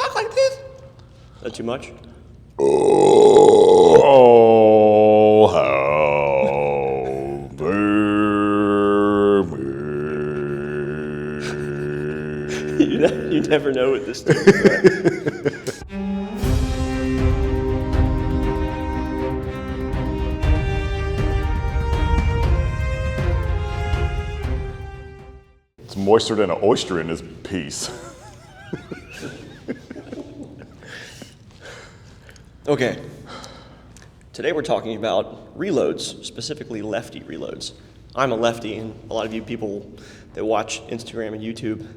talk like this? Is that too much? Oh, how You never know with this stuff. It's moister than an oyster in this piece. Okay, today we're talking about reloads, specifically lefty reloads. I'm a lefty, and a lot of you people that watch Instagram and YouTube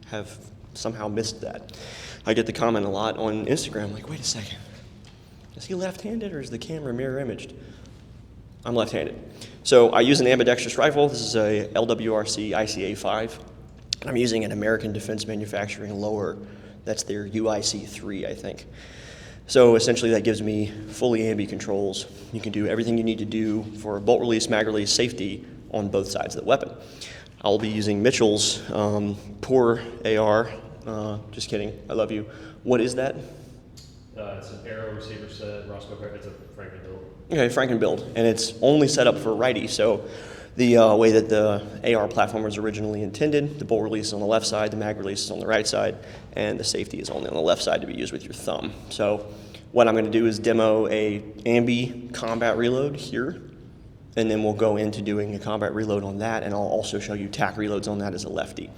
have somehow missed that. I get the comment a lot on Instagram, like, wait a second, is he left-handed or is the camera mirror imaged? I'm left-handed. So I use an ambidextrous rifle. This is a LWRC ICA-5. I'm using an American Defense Manufacturing lower. That's their UIC-3, I think. So essentially that gives me fully ambi controls. You can do everything you need to do for bolt release, mag release, safety on both sides of the weapon. I'll be using Mitchell's Parler AR. Just kidding, I love you. What is that? It's an arrow receiver set, Roscoe, it's a Franken build. Okay, Franken build, and it's only set up for righty, so the way that the AR platform was originally intended, the bolt release is on the left side, the mag release is on the right side, and the safety is only on the left side to be used with your thumb. So what I'm going to do is demo a ambi combat reload here, and then we'll go into doing a combat reload on that, and I'll also show you tack reloads on that as a lefty.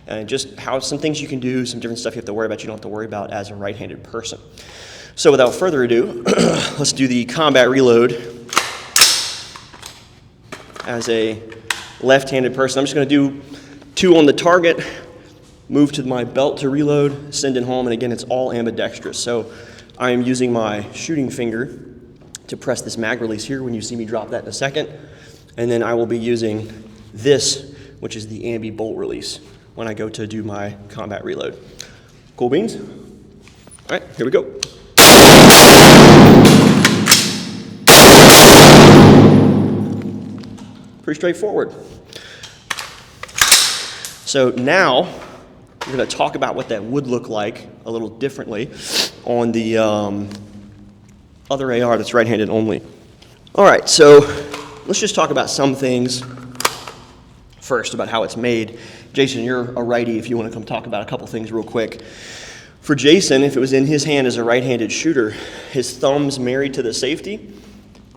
And just how some things you can do, some different stuff you have to worry about you don't have to worry about as a right-handed person. So without further ado, let's do the combat reload as a left-handed person. I'm just going to do 2 on the target, move to my belt to reload, send it home, and again, it's all ambidextrous. So I am using my shooting finger to press this mag release here when you see me drop that in a second, and then I will be using this, which is the ambi bolt release, when I go to do my combat reload. Cool beans? All right, here we go. Pretty straightforward. So now we're going to talk about what that would look like a little differently on the other AR that's right-handed only. All right, so let's just talk about some things first about how it's made. Jason, you're a righty if you want to come talk about a couple things real quick. For Jason, if it was in his hand as a right-handed shooter, his thumb's married to the safety,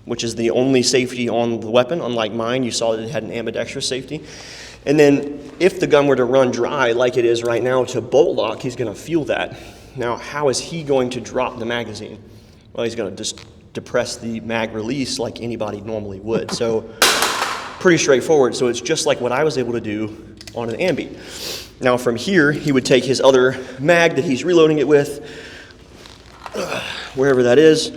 which is the only safety on the weapon. Unlike mine, you saw that it had an ambidextrous safety. And then if the gun were to run dry like it is right now to bolt lock, he's going to feel that. Now, how is he going to drop the magazine? Well, he's going to just depress the mag release like anybody normally would. So pretty straightforward. So it's just like what I was able to do on an ambi. Now from here, he would take his other mag that he's reloading it with, wherever that is,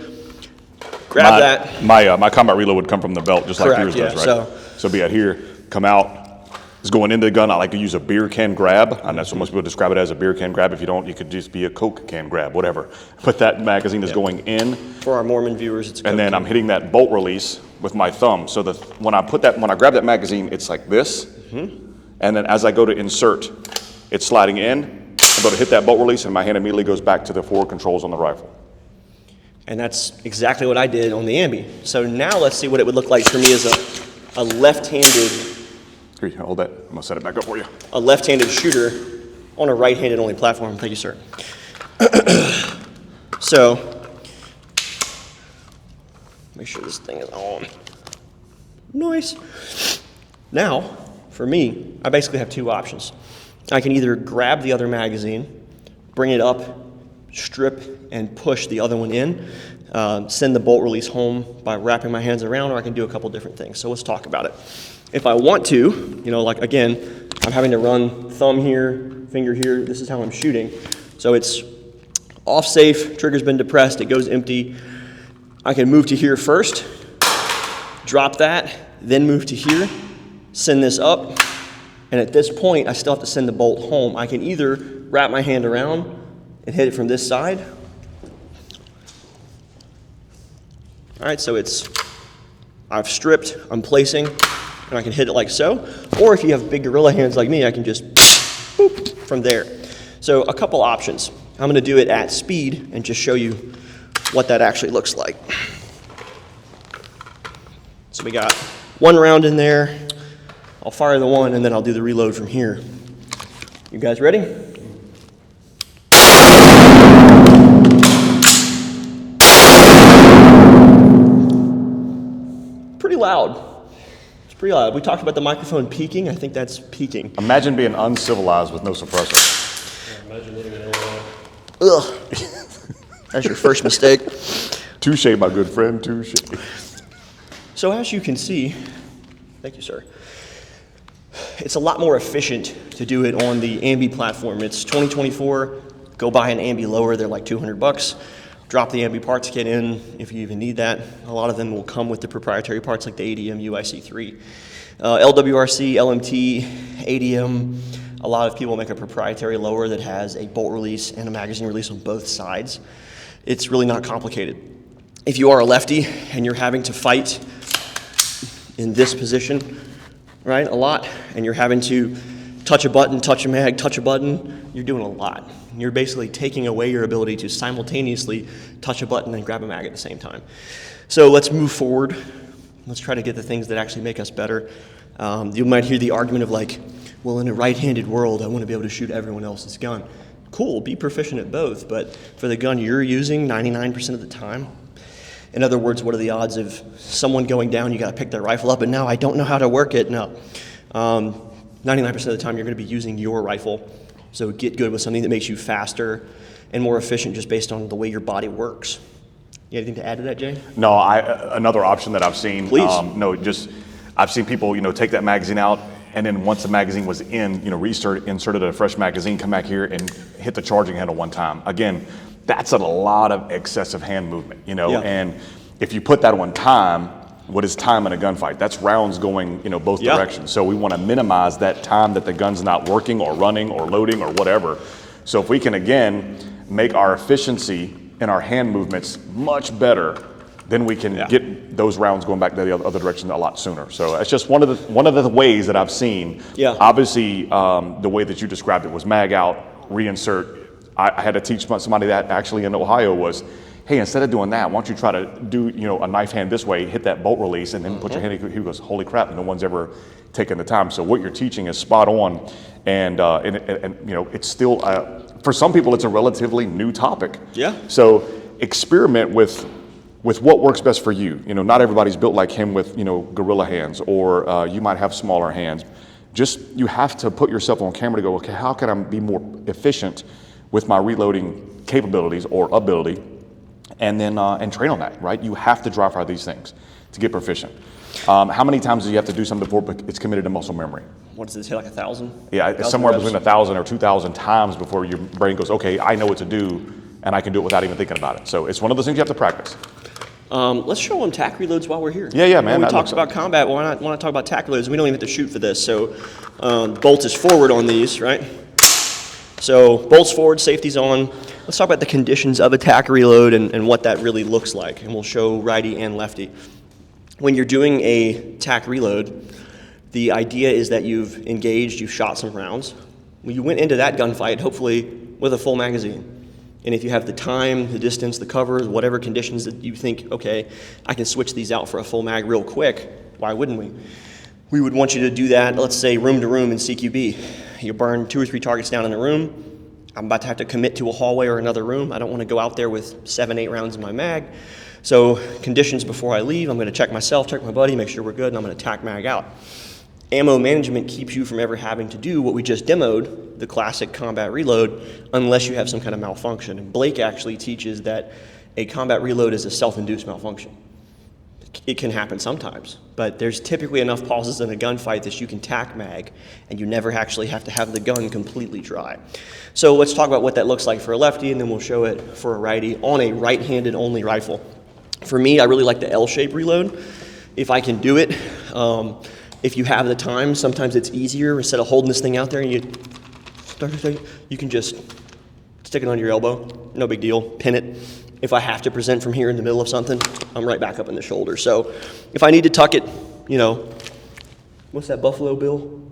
grab that. My combat reload would come from the belt, just Correct, like yours yeah, does, right? So be out here, come out. It's going into the gun. I like to use a beer can grab, and that's what most people describe it as, a beer can grab. If you don't, you could just be a Coke can grab, whatever. But that magazine is going in. For our Mormon viewers, it's a Coke and then can. I'm hitting that bolt release with my thumb. So when I grab that magazine, it's like this. Mm-hmm. And then as I go to insert, it's sliding in. I go to hit that bolt release, and my hand immediately goes back to the forward controls on the rifle. And that's exactly what I did on the ambi. So now let's see what it would look like for me as a left-handed. Here, hold that. I'm gonna set it back up for you. A left-handed shooter on a right-handed only platform. Thank you, sir. So, make sure this thing is on. Nice. Now, for me, I basically have 2 options. I can either grab the other magazine, bring it up, strip, and push the other one in, send the bolt release home by wrapping my hands around, or I can do a couple different things. So let's talk about it. If I want to, like again, I'm having to run thumb here, finger here, this is how I'm shooting. So it's off safe, trigger's been depressed, it goes empty. I can move to here first, drop that, then move to here, send this up, and at this point, I still have to send the bolt home. I can either wrap my hand around and hit it from this side. All right, so I've stripped, I'm placing, and I can hit it like so. Or if you have big gorilla hands like me, I can just boop from there. So a couple options. I'm going to do it at speed and just show you what that actually looks like. So we got 1 round in there. I'll fire the 1 and then I'll do the reload from here. You guys ready? Pretty loud. It's pretty loud. We talked about the microphone peaking. I think that's peaking. Imagine being uncivilized with no suppressor. Imagine living in Illinois. Ugh. That's your first mistake. Touche, my good friend, touche. So as you can see, thank you, sir. It's a lot more efficient to do it on the Ambi platform. It's 2024. Go buy an Ambi lower. They're like $200. Drop the Ambi parts kit in if you even need that. A lot of them will come with the proprietary parts like the ADM UIC3. LWRC, LMT, ADM. A lot of people make a proprietary lower that has a bolt release and a magazine release on both sides. It's really not complicated. If you are a lefty and you're having to fight in this position, right, a lot, and you're having to touch a button, touch a mag, touch a button, you're doing a lot. You're basically taking away your ability to simultaneously touch a button and grab a mag at the same time. So let's move forward. Let's try to get the things that actually make us better. You might hear the argument of like, well, in a right-handed world, I want to be able to shoot everyone else's gun. Cool, be proficient at both, but for the gun you're using 99% of the time, in other words, what are the odds of someone going down, you got to pick their rifle up, and now I don't know how to work it? No. 99% of the time you're going to be using your rifle, so get good with something that makes you faster and more efficient just based on the way your body works. You have anything to add to that, Jay? No, another option that I've seen. Please. I've seen people, take that magazine out, and then once the magazine was in, inserted a fresh magazine, come back here and hit the charging handle one time. Again, that's a lot of excessive hand movement, Yeah. And if you put that on time, what is time in a gunfight? That's rounds going, both Yeah. directions. So we want to minimize that time that the gun's not working or running or loading or whatever. So if we can, again, make our efficiency in our hand movements much better, then we can get those rounds going back to the other direction a lot sooner. So it's just one of the ways that I've seen. Yeah. Obviously, the way that you described it was mag out, reinsert. I had to teach somebody that actually in Ohio was, hey, instead of doing that, why don't you try to do a knife hand this way, hit that bolt release, and then put your hand. He goes, holy crap, no one's ever taken the time. So what you're teaching is spot on, and it's still for some people it's a relatively new topic. Yeah. So experiment with what works best for you. Not everybody's built like him with gorilla hands, or you might have smaller hands. Just you have to put yourself on camera to go, okay, how can I be more efficient with my reloading capabilities or ability, and then and train on that, right? You have to dry fire these things to get proficient. How many times do you have to do something before it's committed to muscle memory? What does it say, like 1,000? Yeah, it's 1,000 somewhere reps? between 1,000 or 2,000 times before your brain goes, okay, I know what to do, and I can do it without even thinking about it. So it's one of those things you have to practice. Let's show them tack reloads while we're here. Yeah, man. When we talked about combat, why not talk about tack reloads? We don't even have to shoot for this. So bolt is forward on these, right? So bolt's forward, safety's on. Let's talk about the conditions of a tack reload and what that really looks like. And we'll show righty and lefty. When you're doing a tack reload, the idea is that you've engaged, you've shot some rounds. When you went into that gunfight, hopefully with a full magazine. And if you have the time, the distance, the cover, whatever conditions that you think, okay, I can switch these out for a full mag real quick, why wouldn't we? We would want you to do that, let's say room to room in CQB. You burn 2 or 3 targets down in a room. I'm about to have to commit to a hallway or another room. I don't want to go out there with 7, 8 rounds in my mag. So conditions before I leave, I'm going to check myself, check my buddy, make sure we're good, and I'm going to tack mag out. Ammo management keeps you from ever having to do what we just demoed, the classic combat reload, unless you have some kind of malfunction. And Blake actually teaches that a combat reload is a self-induced malfunction. It can happen sometimes, but there's typically enough pauses in a gunfight that you can tack mag, and you never actually have to have the gun completely dry. So let's talk about what that looks like for a lefty, and then we'll show it for a righty on a right-handed only rifle. For me, I really like the L-shape reload. If I can do it, if you have the time, sometimes it's easier. Instead of holding this thing out there and you can just stick it on your elbow, no big deal, pin it. If I have to present from here in the middle of something, I'm right back up in the shoulder. So if I need to tuck it, what's that Buffalo Bill?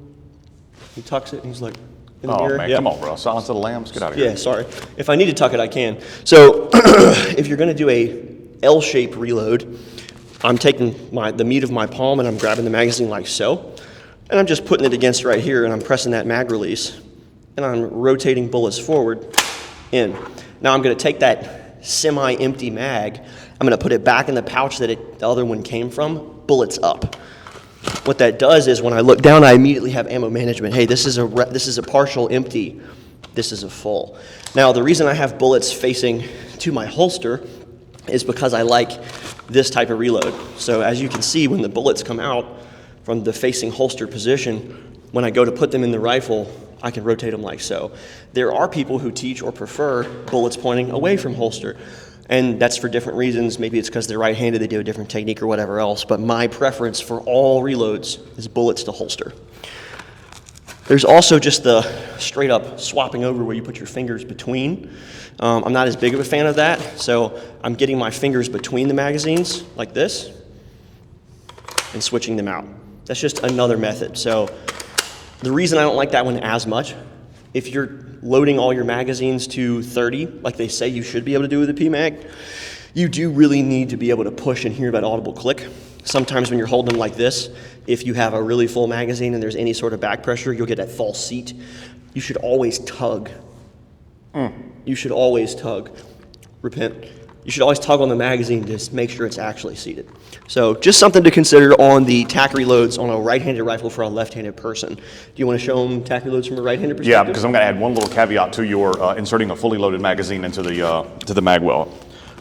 He tucks it and he's like, in the Oh, mirror? man, Yeah. come on, bro. Silence of the Lambs. Get out of here. Yeah, sorry. If I need to tuck it, I can. So if you're going to do a L-shaped reload, I'm taking the meat of my palm and I'm grabbing the magazine like so, and I'm just putting it against right here and I'm pressing that mag release, and I'm rotating bullets forward, in. Now I'm going to take that semi-empty mag, I'm going to put it back in the pouch that the other one came from, bullets up. What that does is when I look down, I immediately have ammo management. Hey, this is a partial empty, this is a full. Now the reason I have bullets facing to my holster is because I like this type of reload. So as you can see, when the bullets come out from the facing holster position, when I go to put them in the rifle, I can rotate them like so. There are people who teach or prefer bullets pointing away from holster, and that's for different reasons. Maybe it's because they're right-handed, they do a different technique or whatever else, but my preference for all reloads is bullets to holster. There's also just the straight up swapping over where you put your fingers between. I'm not as big of a fan of that, so I'm getting my fingers between the magazines like this and switching them out. That's just another method. So the reason I don't like that one as much, if you're loading all your magazines to 30, like they say you should be able to do with a PMag, you do really need to be able to push and hear that audible click. Sometimes when you're holding them like this, if you have a really full magazine and there's any sort of back pressure, you'll get that false seat. You should always tug. You should always tug. Repent. You should always tug on the magazine to make sure it's actually seated. So just something to consider on the tack reloads on a right-handed rifle for a left-handed person. Do you want to show them tack reloads from a right-handed perspective? Yeah, because I'm going to add one little caveat to your inserting a fully loaded magazine into the mag well.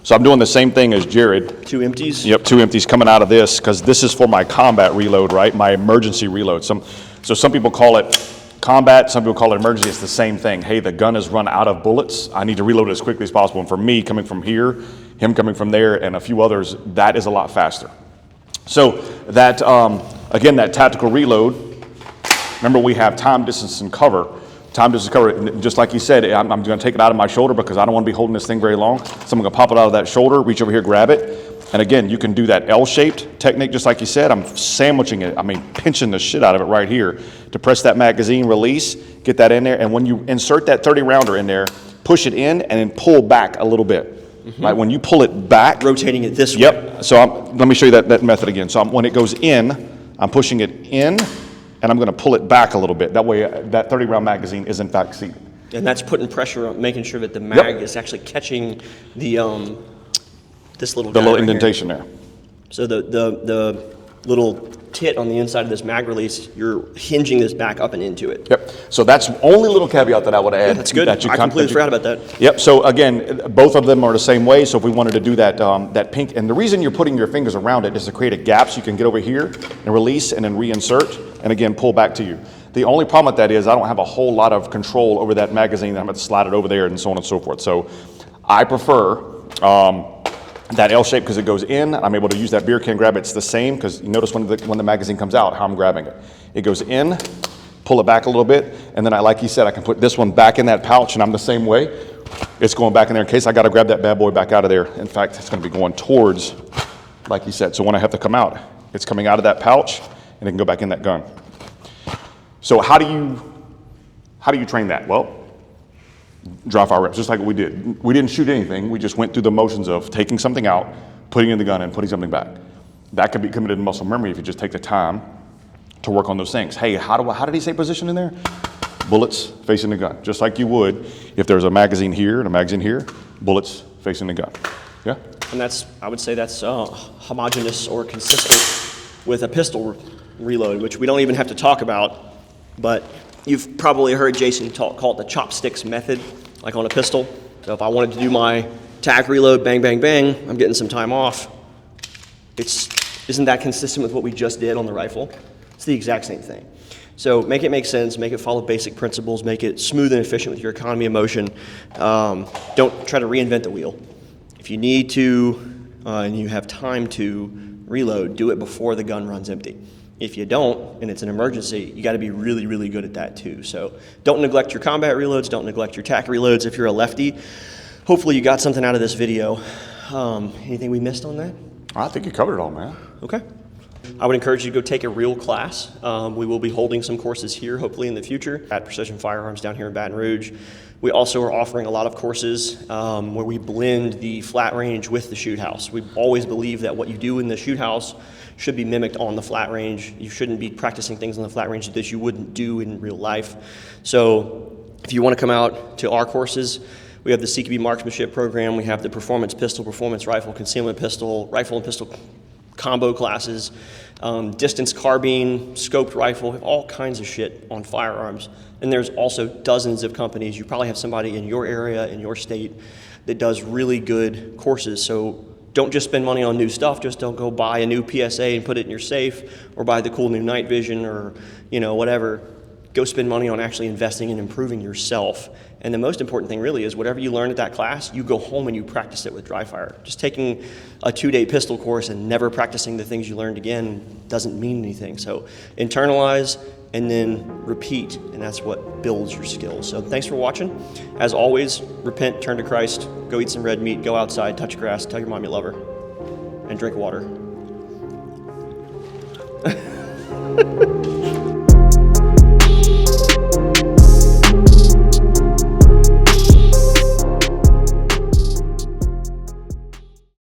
So I'm doing the same thing as Jared. 2 empties? Yep, 2 empties coming out of this, because this is for my combat reload, right? My emergency reload. So some people call it combat, some people call it emergency. It's the same thing. Hey, the gun has run out of bullets. I need to reload it as quickly as possible. And for me, coming from here, him coming from there, and a few others, that is a lot faster. So that, again, that tactical reload, remember we have time, distance, and cover. Time, distance, cover, just like you said, I'm going to take it out of my shoulder because I don't want to be holding this thing very long. So I'm going to pop it out of that shoulder, reach over here, grab it. And again, you can do that L-shaped technique, just like you said. I'm sandwiching it, pinching the shit out of it right here to press that magazine, release, get that in there. And when you insert that 30 rounder in there, push it in and then pull back a little bit. Right, when you pull it back. Rotating it this way. Yep, so let me show you that method again. So when it goes in, I'm pushing it in and I'm going to pull it back a little bit. That way that 30 round magazine is in fact seated. And that's putting pressure on making sure that the mag is actually catching the this little The guy little right indentation here. there. So the little tit on the inside of this mag release, you're hinging this back up and into it. Yep. So that's the only little caveat that I would add. Yeah, that's good. I completely forgot about that. Yep. So again, both of them are the same way. So if we wanted to do that, that pink, and the reason you're putting your fingers around it is to create a gap so you can get over here and release and then reinsert and again pull back to you. The only problem with that is I don't have a whole lot of control over that magazine. I'm going to slide it over there and so on and so forth. So I prefer that L shape because it goes in. I'm able to use that beer can grab. It's the same because you notice when the magazine comes out how I'm grabbing it. It goes in, pull it back a little bit, and then like you said, I can put this one back in that pouch, and I'm the same way. It's going back in there in case I got to grab that bad boy back out of there. In fact, it's going to be going towards, like you said. So when I have to come out, it's coming out of that pouch, and it can go back in that gun. So how do you train that? Well, dry fire reps, just like we did. We didn't shoot anything. We just went through the motions of taking something out, putting it in the gun, and putting something back. That could be committed to muscle memory if you just take the time to work on those things. Hey, how did he say position in there? Bullets facing the gun, just like you would if there's a magazine here and a magazine here, bullets facing the gun. Yeah? And I would say that's homogeneous or consistent with a pistol reload, which we don't even have to talk about, but you've probably heard Jason call it the chopsticks method, like on a pistol. So if I wanted to do my tack reload, bang, bang, bang, I'm getting some time off. Isn't that consistent with what we just did on the rifle? It's the exact same thing. So make it make sense, make it follow basic principles, make it smooth and efficient with your economy of motion. Don't try to reinvent the wheel. If you need to, and you have time to reload, do it before the gun runs empty. If you don't, and it's an emergency, you got to be really, really good at that too. So don't neglect your combat reloads, don't neglect your tack reloads if you're a lefty. Hopefully you got something out of this video. Anything we missed on that? I think you covered it all, man. Okay. I would encourage you to go take a real class. We will be holding some courses here, hopefully in the future, at Precision Firearms down here in Baton Rouge. We also are offering a lot of courses where we blend the flat range with the shoot house. We always believe that what you do in the shoot house should be mimicked on the flat range. You shouldn't be practicing things on the flat range that you wouldn't do in real life. So if you want to come out to our courses, we have the CQB marksmanship program, we have the performance pistol, performance rifle, concealment pistol, rifle and pistol combo classes, distance carbine, scoped rifle, all kinds of shit on firearms. And there's also dozens of companies. You probably have somebody in your area, in your state, that does really good courses. So don't just spend money on new stuff. Just don't go buy a new PSA and put it in your safe, or buy the cool new night vision, or whatever. Go spend money on actually investing and improving yourself. And the most important thing really is whatever you learn at that class, you go home and you practice it with dry fire. Just taking a 2-day pistol course and never practicing the things you learned again doesn't mean anything. So internalize and then repeat, and that's what builds your skills. So thanks for watching. As always, repent, turn to Christ, go eat some red meat, go outside, touch grass, tell your mom you love her, and drink water.